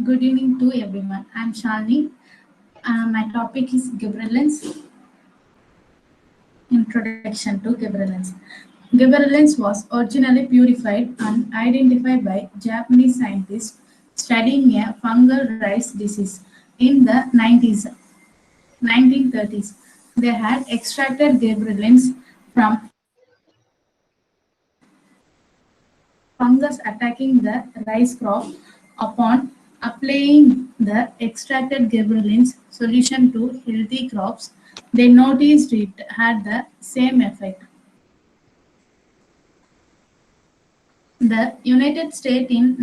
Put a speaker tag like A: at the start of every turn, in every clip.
A: Good evening to everyone. I'm Shalini. My topic is gibberellins. Introduction to gibberellins. Gibberellins was originally purified and identified by Japanese scientists studying a fungal rice disease in the 1930s. They had extracted gibberellins from fungus attacking the rice crop. Upon applying the extracted gibberellins solution to healthy crops, they noticed it had the same effect. The United States in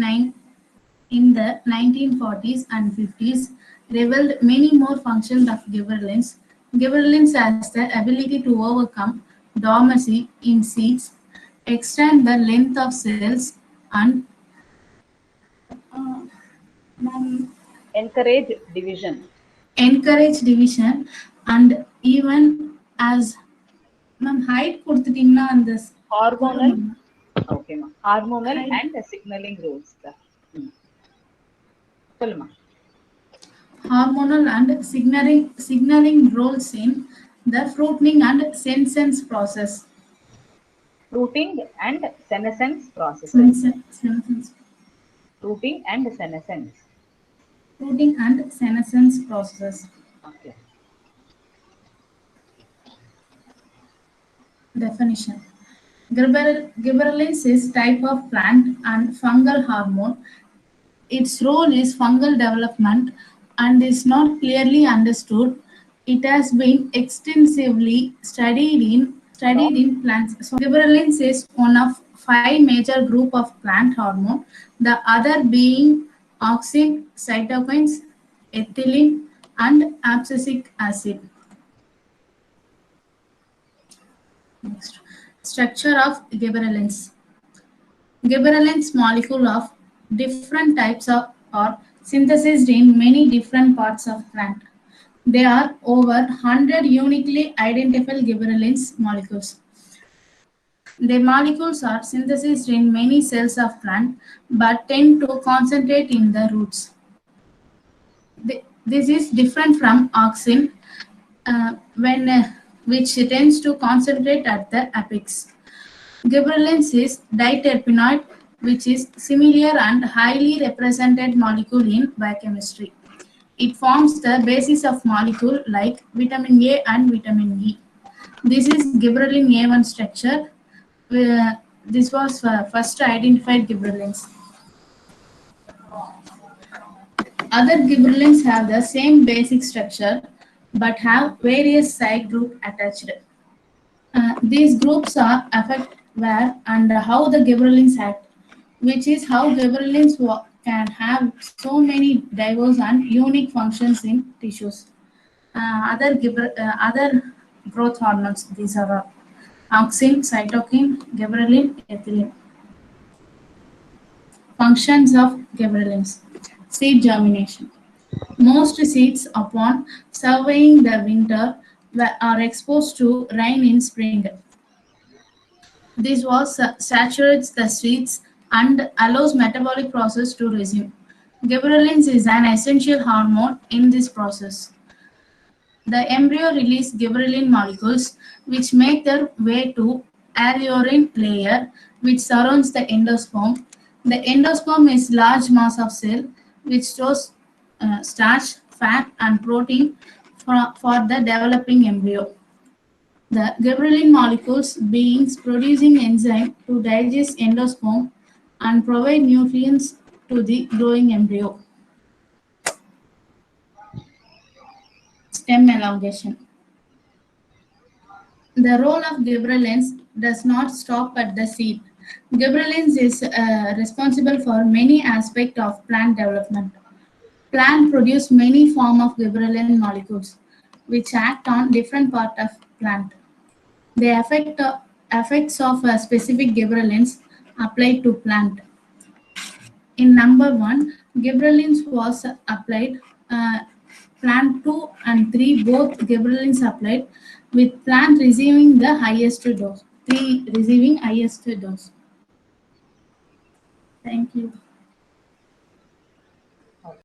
A: the 1940s and 50s revealed many more functions of gibberellins. Gibberellins has the ability to overcome dormancy in seeds, extend the length of cells, and uh,
B: encourage division.
A: encourage division, and even as height கொடுத்துட்டீங்கன்னா அந்த
B: Hormonal, okay, ma. Hormonal
A: height,
B: and signaling roles. சொல்லுமா.
A: hormonal and signaling roles in the fruiting and senescence process.
B: Fruiting and senescence processes.
A: Senescence.
B: Fruiting and senescence.
A: Fruiting and senescence processes.
B: Okay.
A: Definition. Gibberellins is type of plant and fungal hormone. Its role is fungal development and is not clearly understood. It has been extensively studied in plants. So, gibberellins is one of 5 major group of plant hormone, the other being auxin, cytokines, ethylene, and abscisic acid. Next. Structure of gibberellins. Gibberellins molecule of different types of are synthesized in many different parts of plant. There are over 100 uniquely identifiable gibberellins molecules. The molecules are synthesized in many cells of plant but tend to concentrate in the roots. This is different from auxin, which tends to concentrate at the apex. Gibberellins is diterpenoid, which is similar and highly represented molecule in biochemistry. It forms the basis of molecule like vitamin A and vitamin E. This is gibberellin A1 structure. This was first identified gibberellins. Other gibberellins have the same basic structure but have various side groups attached. These groups are affect where and how the gibberellins act, which is how gibberellins can have so many diverse and unique functions in tissues. Other growth hormones, these are auxin, cytokine, gibberellin, ethylene. Functions of gibberellins. Seed germination. Most seeds, upon surveying the winter, are exposed to rain in spring. This was saturates the seeds and allows metabolic process to resume. Gibberellins is an essential hormone in this process. The embryo releases gibberellin molecules which make their way to areorin layer which surrounds the endosperm. The endosperm is large mass of cell which stores starch, fat, and protein for the developing embryo. The gibberellin molecules beings producing enzyme to digest endosperm and provide nutrients to the growing embryo. Stem elongation. The role of gibberellins does not stop at the seed. Gibberellins is responsible for many aspects of plant development. Plant produce many forms of gibberellin molecules which act on different parts of plant. The effects of specific gibberellins applied to plant. In number 1, gibberellins was applied. Plant 2 and 3 both gibberellins applied with plant receiving the highest dose. 3 receiving highest dose. Thank you.